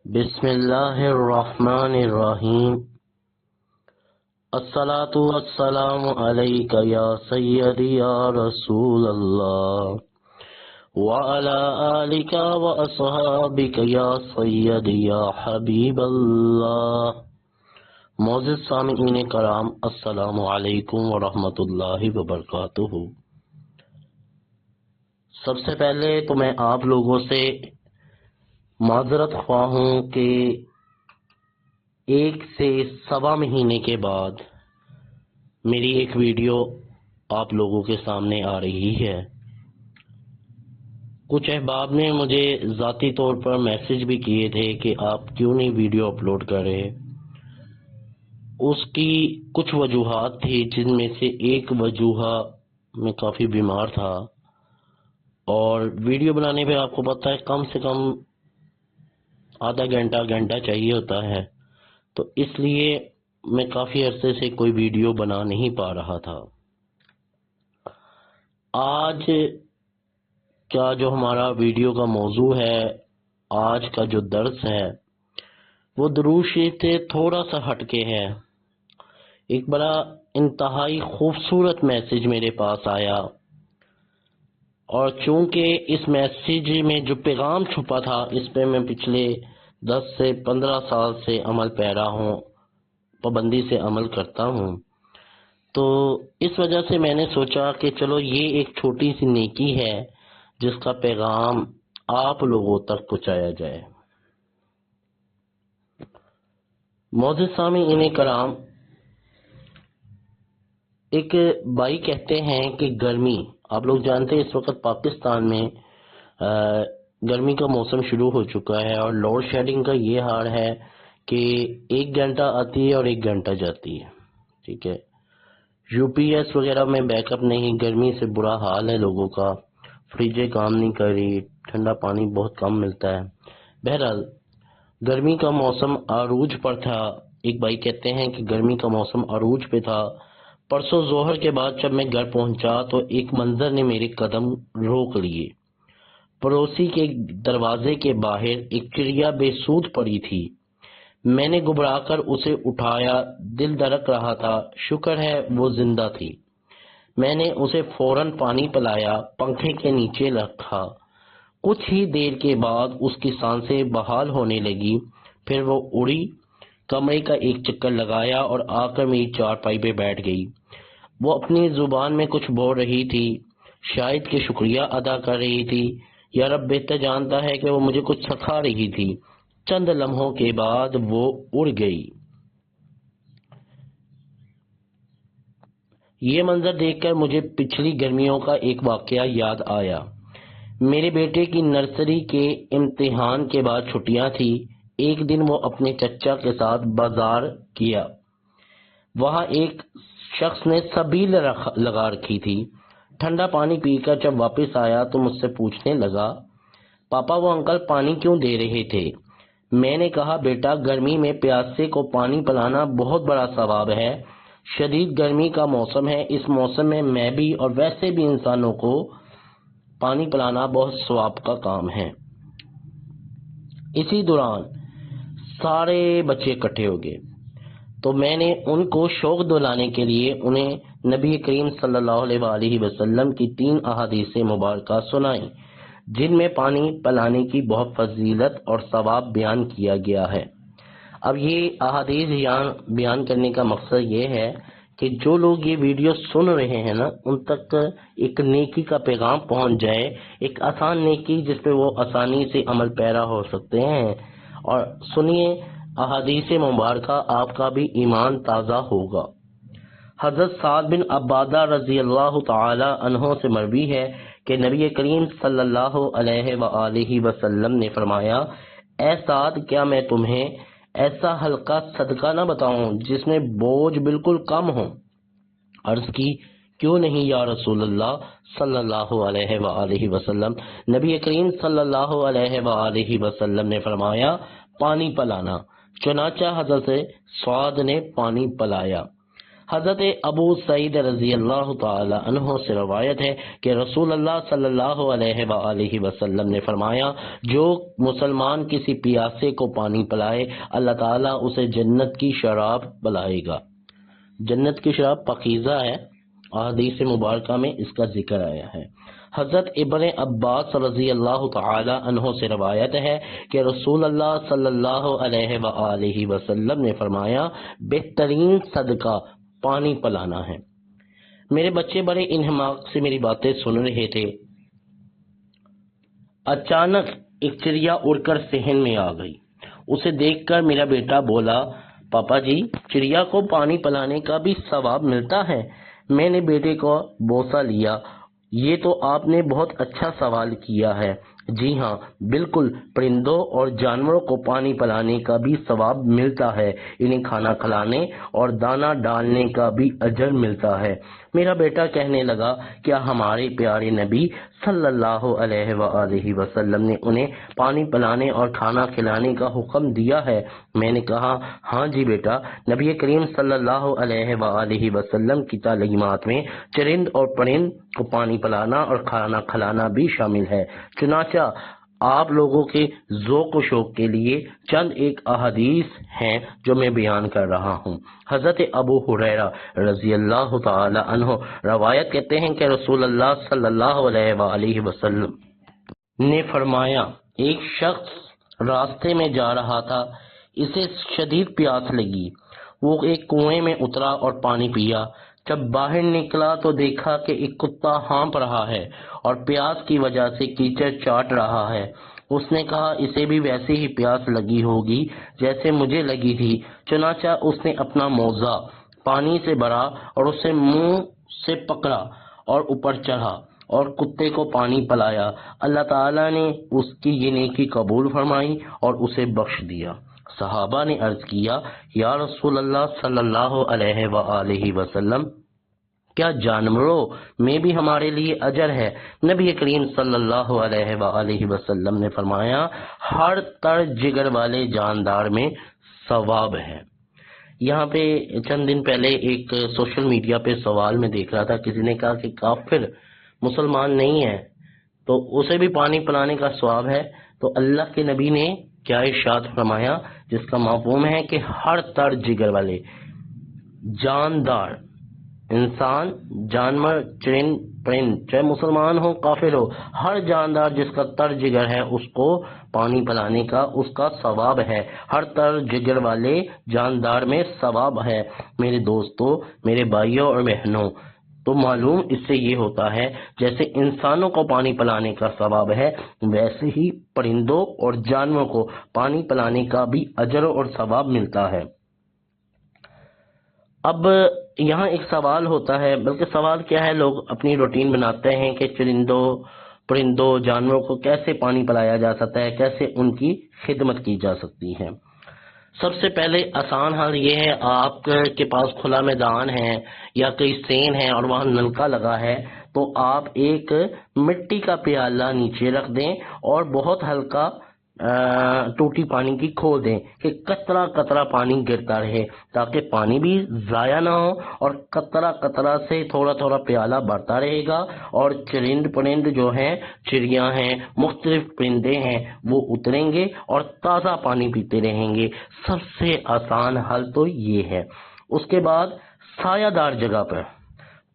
بسم اللہ الرحمن الرحیم۔ الصلاۃ والسلام علیک یا سیدی یا رسول اللہ وعلی آلک واصحابک یا سیدی یا حبیب اللہ۔ معزز سامعین کرام، السلام علیکم ورحمۃ اللہ وبرکاتہ۔ سب سے پہلے تو میں آپ لوگوں سے معذرت خواہ ہوں کہ 1 سے سوا مہینے کے بعد میری ایک ویڈیو آپ لوگوں کے سامنے آ رہی ہے۔ کچھ احباب نے مجھے ذاتی طور پر میسج بھی کیے تھے کہ آپ کیوں نہیں ویڈیو اپلوڈ کر رہے۔ اس کی کچھ وجوہات تھی، جن میں سے ایک وجہ میں کافی بیمار تھا، اور ویڈیو بنانے پہ آپ کو پتہ ہے کم سے کم آدھا گھنٹہ چاہیے ہوتا ہے، تو اس لیے میں کافی عرصے سے کوئی ویڈیو بنا نہیں پا رہا تھا۔ آج کا جو ہمارا ویڈیو کا موضوع ہے، آج کا جو درس ہے، وہ درود شریف سے تھوڑا سا ہٹ کے ہے۔ ایک بڑا انتہائی خوبصورت میسج میرے پاس آیا، اور چونکہ اس میسج میں جو پیغام چھپا تھا، اس پہ میں پچھلے 10 سے 15 سال سے عمل پیرا ہوں، پابندی سے عمل کرتا ہوں، تو اس وجہ سے میں نے سوچا کہ چلو یہ ایک چھوٹی سی نیکی ہے جس کا پیغام آپ لوگوں تک پہنچایا جائے۔ معزز سامعین کرام، ایک بھائی کہتے ہیں کہ گرمی، آپ لوگ جانتے ہیں اس وقت پاکستان میں گرمی کا موسم شروع ہو چکا ہے، اور لوڈ شیڈنگ کا یہ حال ہے کہ 1 گھنٹہ آتی ہے اور 1 گھنٹہ جاتی ہے۔ ٹھیک ہے، یو پی ایس وغیرہ میں بیک اپ نہیں، گرمی سے برا حال ہے لوگوں کا، فریجیں کام نہیں کر رہی، ٹھنڈا پانی بہت کم ملتا ہے۔ بہرحال گرمی کا موسم عروج پر تھا۔ ایک بھائی کہتے ہیں کہ گرمی کا موسم عروج پہ تھا۔ پرسوں ظہر کے بعد جب میں گھر پہنچا تو ایک منظر نے میرے قدم روک لیے۔ پڑوسی کے دروازے کے باہر ایک چڑیا بے سود پڑی تھی۔ میں نے گھبرا کر اسے اٹھایا، دل دھڑک رہا تھا، شکر ہے وہ زندہ تھی۔ میں نے اسے فوراً پانی پلایا، پنکھے کے نیچے رکھا۔ کچھ ہی دیر کے بعد اس کی سانسیں بحال ہونے لگی، پھر وہ اڑی، کمرے کا ایک چکر لگایا اور آ کر میری چارپائی پہ بیٹھ گئی۔ وہ اپنی زبان میں کچھ بول رہی تھی، شاید کہ شکریہ ادا کر رہی تھی، یا رب بہتر جانتا ہے کہ وہ مجھے کچھ سکھا رہی تھی۔ چند لمحوں کے بعد وہ اڑ گئی۔ یہ منظر دیکھ کر مجھے پچھلی گرمیوں کا ایک واقعہ یاد آیا۔ میرے بیٹے کی نرسری کے امتحان کے بعد چھٹیاں تھی۔ ایک دن وہ اپنے چچا کے ساتھ بازار گیا۔ وہاں ایک شخص نے سبیل لگا رکھی تھی۔ ٹھنڈا پانی پی کر جب واپس آیا تو مجھ سے پوچھنے لگا، پاپا وہ انکل پانی کیوں دے رہے تھے؟ میں نے کہا، بیٹا گرمی میں پیاسے کو پانی پلانا بہت بڑا ثواب ہے۔ شدید گرمی کا موسم ہے، اس موسم میں بھی اور ویسے بھی انسانوں کو پانی پلانا بہت ثواب کا کام ہے۔ اسی دوران سارے بچے اکٹھے ہو گئے، تو میں نے ان کو شوق دلانے کے لیے انہیں نبی کریم صلی اللہ علیہ وآلہ وسلم کی 3 احادیث مبارکہ سنائیں، جن میں پانی پلانے کی بہت فضیلت اور ثواب بیان کیا گیا ہے۔ اب یہ احادیث بیان کرنے کا مقصد یہ ہے کہ جو لوگ یہ ویڈیو سن رہے ہیں نا، ان تک ایک نیکی کا پیغام پہنچ جائے، ایک آسان نیکی جس پہ وہ آسانی سے عمل پیرا ہو سکتے ہیں۔ اور سنیے احادیث مبارکہ، آپ کا بھی ایمان تازہ ہوگا۔ حضرت سعد بن عبادہ رضی اللہ تعالی عنہ سے مروی ہے کہ نبی کریم صلی اللہ علیہ وآلہ وسلم نے فرمایا، اے سعد، کیا میں تمہیں ایسا ہلکا صدقہ نہ بتاؤں جس میں بوجھ بالکل کم ہو؟ عرض کی، کیوں نہیں یا رسول اللہ صلی اللہ علیہ وآلہ وسلم؟ نبی کریم صلی اللہ علیہ وآلہ وسلم نے فرمایا، پانی پلانا۔ چنانچہ حضرت سعد نے پانی پلایا۔ حضرت ابو سعید رضی اللہ تعالی عنہ سے روایت ہے کہ رسول اللہ صلی اللہ علیہ وآلہ وسلم نے فرمایا، جو مسلمان کسی پیاسے کو پانی پلائے اللہ تعالیٰ اسے جنت کی شراب پلائے گا۔ جنت کی شراب پاکیزہ ہے، احادیث مبارکہ میں اس کا ذکر آیا ہے۔ حضرت ابن عباس رضی اللہ تعالی عنہ سے روایت ہے کہ رسول اللہ صلی اللہ علیہ وآلہ وسلم نے فرمایا، بہترین صدقہ پانی پلانا ہے۔ میرے بچے بڑے انہماک سے میری باتیں سن رہے تھے۔ اچانک ایک چڑیا اڑ کر صحن میں آ گئی۔ اسے دیکھ کر میرا بیٹا بولا، پاپا جی، چڑیا کو پانی پلانے کا بھی ثواب ملتا ہے؟ میں نے بیٹے کو بوسہ لیا۔ یہ تو آپ نے بہت اچھا سوال کیا ہے۔ جی ہاں، بالکل، پرندوں اور جانوروں کو پانی پلانے کا بھی ثواب ملتا ہے، انہیں کھانا کھلانے اور دانہ ڈالنے کا بھی اجر ملتا ہے۔ میرا بیٹا کہنے لگا، کیا ہمارے پیارے نبی صلی اللہ علیہ وآلہ وسلم نے انہیں پانی پلانے اور کھانا کھلانے کا حکم دیا ہے؟ میں نے کہا، ہاں جی بیٹا، نبی کریم صلی اللہ علیہ وآلہ وسلم کی تعلیمات میں چرند اور پرند کو پانی پلانا اور کھانا کھلانا بھی شامل ہے۔ چنانچہ آپ لوگوں کے ذوق و شوق کے لیے چند ایک احادیث ہیں جو میں بیان کر رہا ہوں۔ حضرت ابو ہریرہ رضی اللہ تعالی عنہ روایت کرتے ہیں کہ رسول اللہ صلی اللہ علیہ وآلہ وسلم نے فرمایا، ایک شخص راستے میں جا رہا تھا، اسے شدید پیاس لگی، وہ ایک کنویں میں اترا اور پانی پیا۔ جب باہر نکلا تو دیکھا کہ ایک کتا ہانپ رہا ہے اور پیاس کی وجہ سے کیچڑ چاٹ رہا ہے۔ اس نے کہا، اسے بھی ویسے ہی پیاس لگی ہوگی جیسے مجھے لگی تھی۔ چنانچہ اس نے اپنا موزہ پانی سے بھرا اور اسے منہ سے پکڑا اور اوپر چڑھا اور کتے کو پانی پلایا۔ اللہ تعالیٰ نے اس کی یہ نیکی قبول فرمائی اور اسے بخش دیا۔ صحابہ نے عرض کیا، یا رسول اللہ صلی اللہ علیہ وآلہ وسلم، کیا جانوروں میں بھی ہمارے لیے اجر ہے؟ نبی کریم صلی اللہ علیہ وآلہ وسلم نے فرمایا، ہر تر جگر والے جاندار میں ثواب ہے۔ یہاں پہ چند دن پہلے ایک سوشل میڈیا پہ سوال میں دیکھ رہا تھا، کسی نے کہا کہ کافر مسلمان نہیں ہے تو اسے بھی پانی پلانے کا ثواب ہے، تو اللہ کے نبی نے کیا ارشاد فرمایا، جس کا مفہوم ہے کہ ہر تر جگر والے جاندار، انسان، جانور، چرند، پرند، چاہے مسلمان ہو کافر ہو، ہر جاندار جس کا تر جگر ہے اس کو پانی پلانے کا اس کا ثواب ہے۔ ہر تر جگر والے جاندار میں ثواب ہے۔ میرے دوستو، میرے بھائیوں اور بہنوں، تو معلوم اس سے یہ ہوتا ہے جیسے انسانوں کو پانی پلانے کا ثواب ہے، ویسے ہی پرندوں اور جانوروں کو پانی پلانے کا بھی اجر اور ثواب ملتا ہے۔ اب یہاں ایک سوال ہوتا ہے، بلکہ سوال کیا ہے، لوگ اپنی روٹین بناتے ہیں کہ چرندوں، پرندوں، جانوروں کو کیسے پانی پلایا جا سکتا ہے، کیسے ان کی خدمت کی جا سکتی ہے۔ سب سے پہلے آسان حل یہ ہے، آپ کے پاس کھلا میدان ہے یا کوئی سین ہے اور وہاں نلکا لگا ہے تو آپ ایک مٹی کا پیالہ نیچے رکھ دیں اور بہت ہلکا ٹوٹی پانی کی کھول دیں کہ قطرہ قطرہ پانی گرتا رہے، تاکہ پانی بھی ضائع نہ ہو اور قطرہ قطرہ سے تھوڑا تھوڑا پیالہ بڑھتا رہے گا، اور چرند پرند جو ہیں، چڑیاں ہیں، مختلف پرندے ہیں، وہ اتریں گے اور تازہ پانی پیتے رہیں گے۔ سب سے آسان حل تو یہ ہے۔ اس کے بعد سایہ دار جگہ پر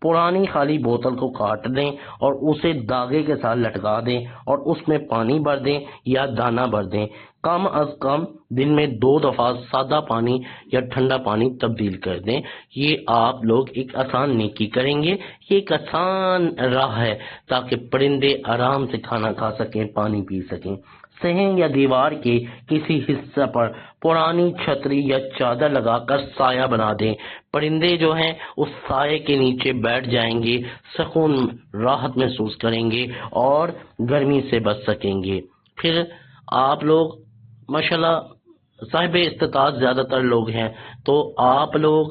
پرانی خالی بوتل کو کاٹ دیں اور اسے داغے کے ساتھ لٹکا دیں اور اس میں پانی بھر دیں یا دانہ بھر دیں۔ کم از کم دن میں 2 دفعہ سادہ پانی یا ٹھنڈا پانی تبدیل کر دیں۔ یہ آپ لوگ ایک آسان نیکی کریں گے، یہ ایک آسان راہ ہے تاکہ پرندے آرام سے کھانا کھا سکیں، پانی پی سکیں۔ صحن یا دیوار کے کسی حصہ پر پرانی چھتری یا چادر لگا کر سایہ بنا دیں۔ پرندے جو ہیں اس سائے کے نیچے بیٹھ جائیں گے، سکون، راحت محسوس کریں گے اور گرمی سے بچ سکیں گے۔ پھر آپ لوگ ماشاءاللہ صاحب استطاعت زیادہ تر لوگ ہیں تو آپ لوگ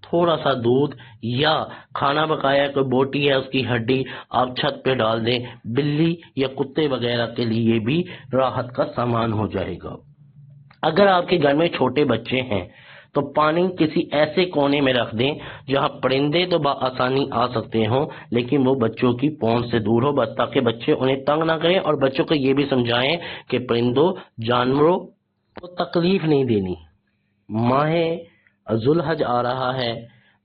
تھوڑا سا دودھ یا کھانا پکایا کوئی بوٹی ہے اس کی ہڈی آپ چھت پہ ڈال دیں، بلی یا کتے وغیرہ کے لیے بھی راحت کا سامان ہو جائے گا۔ اگر آپ کے گھر میں چھوٹے بچے ہیں تو پانی کسی ایسے کونے میں رکھ دیں جہاں پرندے تو بآسانی آ سکتے ہوں لیکن وہ بچوں کی پہنچ سے دور ہو، بس تاکہ بچے انہیں تنگ نہ کریں، اور بچوں کو یہ بھی سمجھائیں کہ پرندوں جانوروں کو تکلیف نہیں دینی۔ ماہ ذوالحج آ رہا ہے،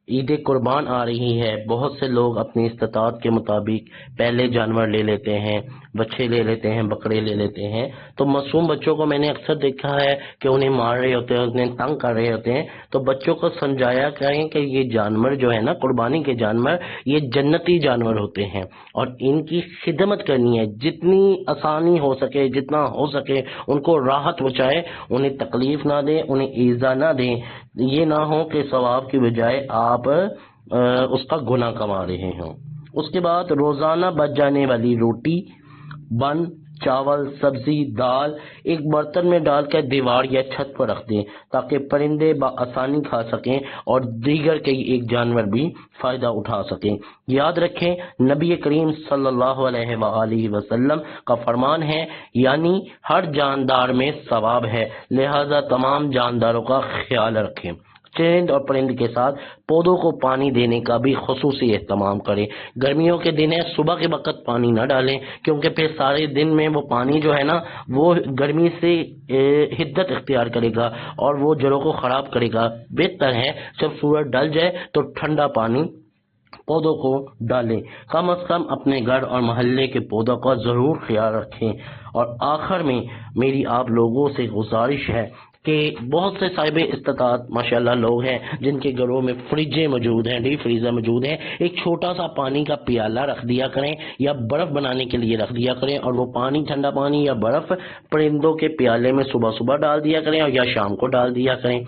عید قربان آ رہی ہے، بہت سے لوگ اپنی استطاعت کے مطابق پہلے جانور لے لیتے ہیں، بچے لے لیتے ہیں، بکرے لے لیتے ہیں۔ تو معصوم بچوں کو میں نے اکثر دیکھا ہے کہ انہیں مار رہے ہوتے ہیں، انہیں تنگ کر رہے ہوتے ہیں، تو بچوں کو سمجھایا کریں کہ یہ جانور جو ہے نا، قربانی کے جانور، یہ جنتی جانور ہوتے ہیں اور ان کی خدمت کرنی ہے، جتنی آسانی ہو سکے، جتنا ہو سکے ان کو راحت پہنچائے، انہیں تکلیف نہ دیں، انہیں ایذا نہ دیں۔ یہ نہ ہو کہ ثواب کی بجائے آپ اس کا گناہ کما رہے ہوں۔ اس کے بعد روزانہ بچ جانے والی روٹی، بن، چاول، سبزی، دال ایک برتن میں ڈال کر دیوار یا چھت پر رکھ دیں تاکہ پرندے بآسانی کھا سکیں اور دیگر کئی ایک جانور بھی فائدہ اٹھا سکیں۔ یاد رکھیں نبی کریم صلی اللہ علیہ وآلہ وسلم کا فرمان ہے، یعنی ہر جاندار میں ثواب ہے، لہذا تمام جانداروں کا خیال رکھیں۔ چرند اور پرند کے ساتھ پودوں کو پانی دینے کا بھی خصوصی اہتمام کریں۔ گرمیوں کے دن ہے، صبح کے وقت پانی نہ ڈالیں کیونکہ پھر سارے دن میں وہ پانی جو ہے نا وہ گرمی سے حدت اختیار کرے گا اور وہ جڑوں کو خراب کرے گا۔ بہتر ہے جب سورج ڈل جائے تو ٹھنڈا پانی پودوں کو ڈالیں۔ کم از کم اپنے گھر اور محلے کے پودوں کا ضرور خیال رکھیں۔ اور آخر میں میری آپ لوگوں سے گزارش ہے کہ بہت سے صاحب استطاعت ماشاءاللہ لوگ ہیں جن کے گھروں میں فریجیں موجود ہیں، ڈی فریزر موجود ہیں، ایک چھوٹا سا پانی کا پیالہ رکھ دیا کریں یا برف بنانے کے لیے رکھ دیا کریں، اور وہ پانی، ٹھنڈا پانی یا برف پرندوں کے پیالے میں صبح صبح ڈال دیا کریں اور یا شام کو ڈال دیا کریں۔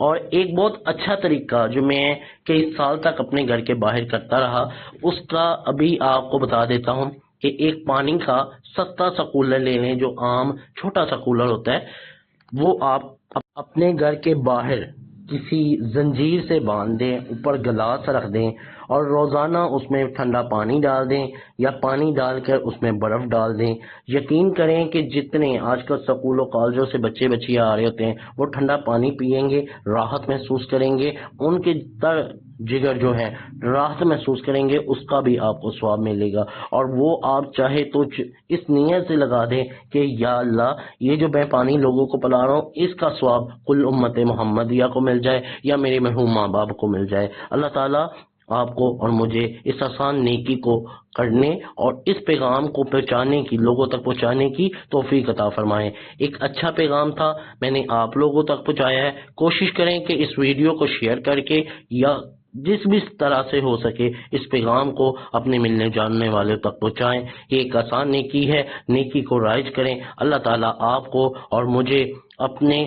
اور ایک بہت اچھا طریقہ جو میں کئی سال تک اپنے گھر کے باہر کرتا رہا، اس کا ابھی آپ کو بتا دیتا ہوں کہ ایک پانی کا سستا سا کولر لے لیں، جو عام چھوٹا سا کولر ہوتا ہے، وہ آپ اپنے گھر کے باہر کسی زنجیر سے باندھ دیں، اوپر گلاس رکھ دیں اور روزانہ اس میں ٹھنڈا پانی ڈال دیں یا پانی ڈال کر اس میں برف ڈال دیں۔ یقین کریں کہ جتنے آج کل سکول و کالجوں سے بچے آ رہے ہوتے ہیں وہ ٹھنڈا پانی پیئیں گے، راحت محسوس کریں گے، ان کے جگر جو ہے راحت محسوس کریں گے، اس کا بھی آپ کو ثواب ملے گا۔ اور وہ آپ چاہے تو اس نیت سے لگا دیں کہ یا اللہ یہ جو میں پانی لوگوں کو پلا رہا ہوں اس کا ثواب کل امت محمدیہ کو مل جائے یا میرے مرحوم ماں باپ کو مل جائے۔ اللہ تعالیٰ آپ کو اور مجھے اس آسان نیکی کو کرنے اور اس پیغام کو پہنچانے کی، لوگوں تک پہنچانے کی توفیق عطا فرمائے۔ ایک اچھا پیغام تھا، میں نے آپ لوگوں تک پہنچایا ہے۔ کوشش کریں کہ اس ویڈیو کو شیئر کر کے یا جس بھی طرح سے ہو سکے اس پیغام کو اپنے ملنے جاننے والے تک پہنچائیں۔ یہ ایک آسان نیکی ہے، نیکی کو رائج کریں۔ اللہ تعالیٰ آپ کو اور مجھے اپنے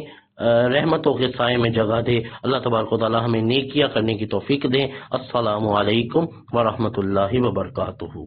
رحمتوں کے سائے میں جگہ دے۔ اللہ تبارک و تعالیٰ ہمیں نیکیاں کرنے کی توفیق دے۔ السلام علیکم ورحمۃ اللہ وبرکاتہ۔